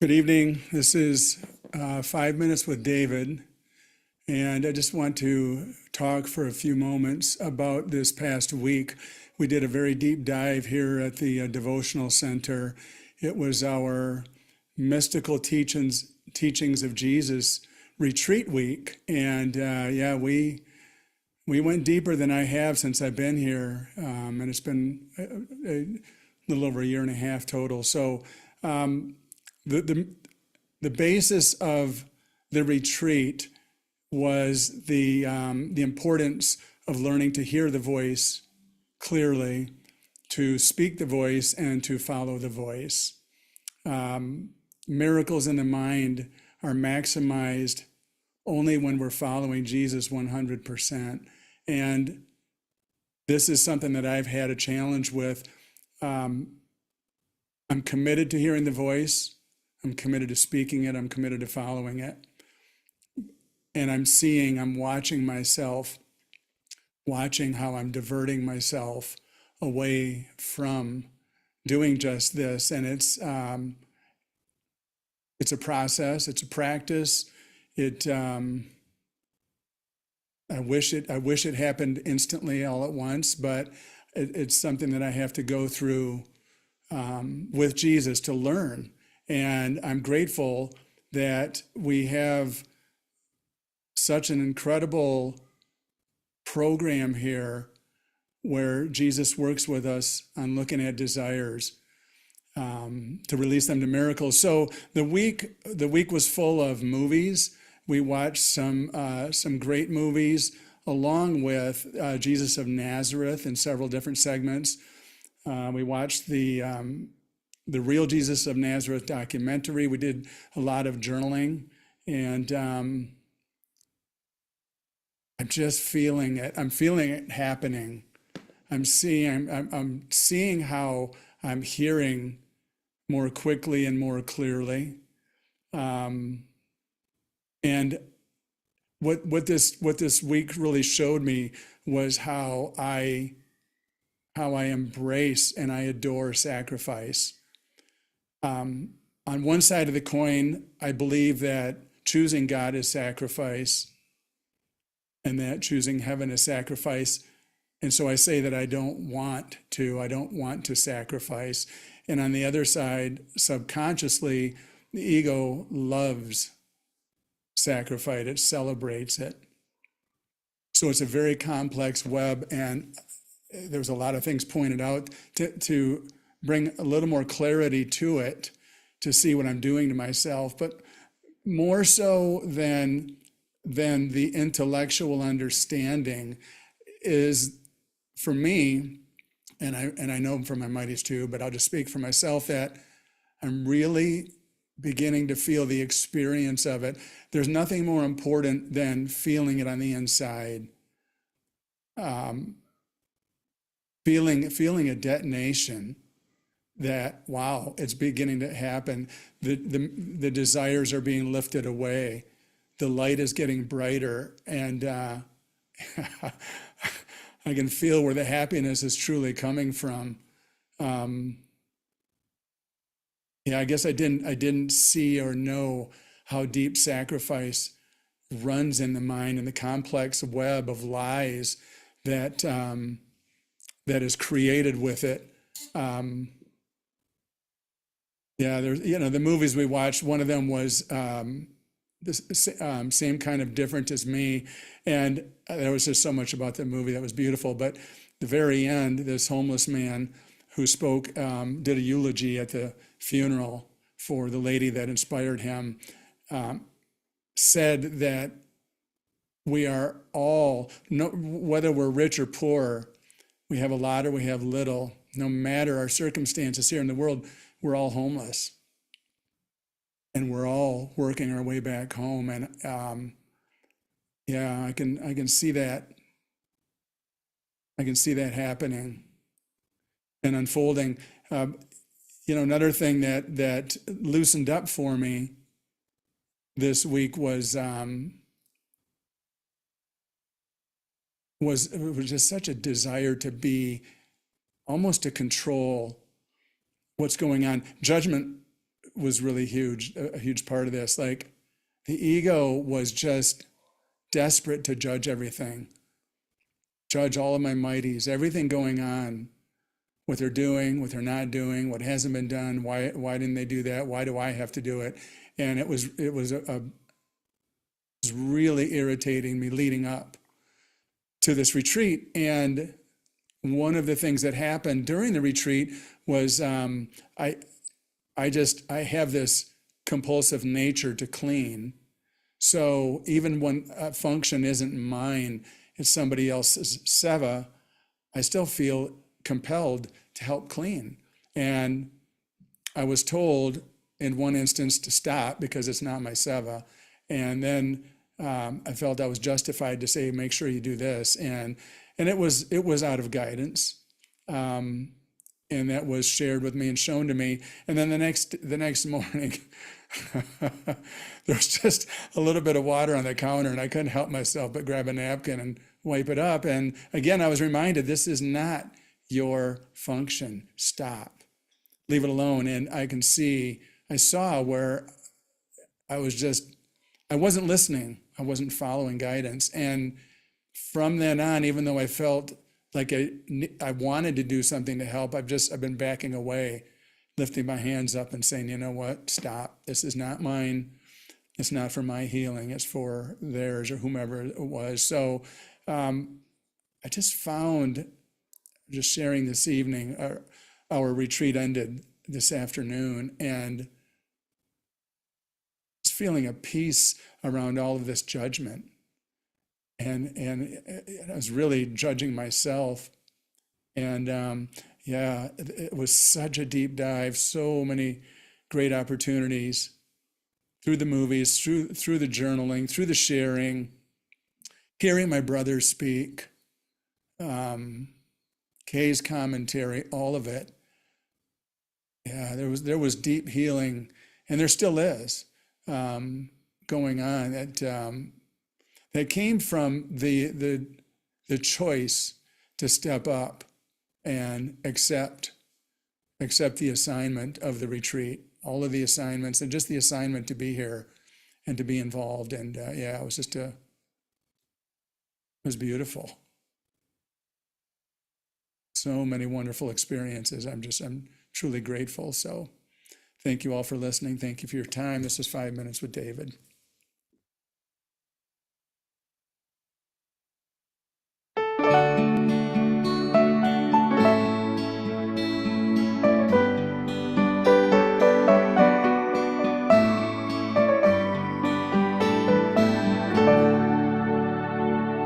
Good evening. This is 5 Minutes with David, and I just want to talk for a few moments about this past week. We did a very deep dive here at the Devotional Center. It was our Mystical Teachings of Jesus retreat week, and we went deeper than I have since I've been here, and it's been a little over a year and a half total. So. The basis of the retreat was the importance of learning to hear the voice clearly, to speak the voice, and to follow the voice. Miracles in the mind are maximized only when we're following Jesus 100%. And this is something that I've had a challenge with. I'm committed to hearing the voice. I'm committed to speaking it. I'm committed to following it. And I'm watching myself, watching how I'm diverting myself away from doing just this. And it's a process. It's a practice. I wish it happened instantly all at once, but it's something that I have to go through with Jesus to learn. And I'm grateful that we have such an incredible program here where Jesus works with us on looking at desires to release them to miracles. So the week was full of movies. We watched some great movies along with Jesus of Nazareth in several different segments. We watched the Real Jesus of Nazareth documentary. We did a lot of journaling, and I'm just feeling it. I'm feeling it happening. I'm seeing how I'm hearing more quickly and more clearly. And what this week really showed me was how I embrace and I adore sacrifice. On one side of the coin, I believe that choosing God is sacrifice, and that choosing heaven is sacrifice. And so I say that I don't want to sacrifice. And on the other side, subconsciously, the ego loves sacrifice. It celebrates it. So it's a very complex web, and there's a lot of things pointed out to bring a little more clarity to it, to see what I'm doing to myself, but more so than the intellectual understanding is, for me, and I know from my mighties too, but I'll just speak for myself, that I'm really beginning to feel the experience of it. There's nothing more important than feeling it on the inside. Feeling a detonation that, wow, it's beginning to happen. The desires are being lifted away. The light is getting brighter, and I can feel where the happiness is truly coming from. I guess I didn't see or know how deep sacrifice runs in the mind, and the complex web of lies that is created with it. There's, the movies we watched, one of them was Same Kind of Different as Me. And there was just so much about the movie that was beautiful. But the very end, this homeless man who spoke, did a eulogy at the funeral for the lady that inspired him, said that we are all, whether we're rich or poor, we have a lot or we have little, no matter our circumstances here in the world, we're all homeless, and we're all working our way back home. And I can see that. I can see that happening and unfolding. Another thing that loosened up for me this week was just such a desire to be, almost to control what's going on. Judgment was really huge, a huge part of this. Like the ego was just desperate to judge everything, judge all of my mighties, everything going on, what they're doing, what they're not doing, what hasn't been done, why didn't they do that? Why do I have to do it? And it was really irritating me leading up to this retreat. And one of the things that happened during the retreat was I have this compulsive nature to clean. So even when a function isn't mine, it's somebody else's seva, I still feel compelled to help clean. And I was told in one instance to stop because it's not my seva. And then I felt I was justified to say, make sure you do this. And it was out of guidance. And that was shared with me and shown to me. And then the next morning, there was just a little bit of water on the counter, and I couldn't help myself but grab a napkin and wipe it up. And again, I was reminded, this is not your function. Stop. Leave it alone. And I saw where I wasn't listening. I wasn't following guidance. And from then on, even though I felt like I wanted to do something to help, I've been backing away, lifting my hands up and saying, you know what, stop. This is not mine. It's not for my healing. It's for theirs or whomever it was. So I just found, just sharing this evening, our retreat ended this afternoon, and just feeling a peace around all of this judgment. And I was really judging myself. And it was such a deep dive, so many great opportunities through the movies, through the journaling, through the sharing, hearing my brother speak, Kay's commentary, all of it. Yeah, there was deep healing, and there still is going on that came from the choice to step up and accept the assignment of the retreat, all of the assignments, and just the assignment to be here and to be involved. And it was beautiful. So many wonderful experiences. I'm truly grateful. So thank you all for listening. Thank you for your time. This is 5 Minutes with David.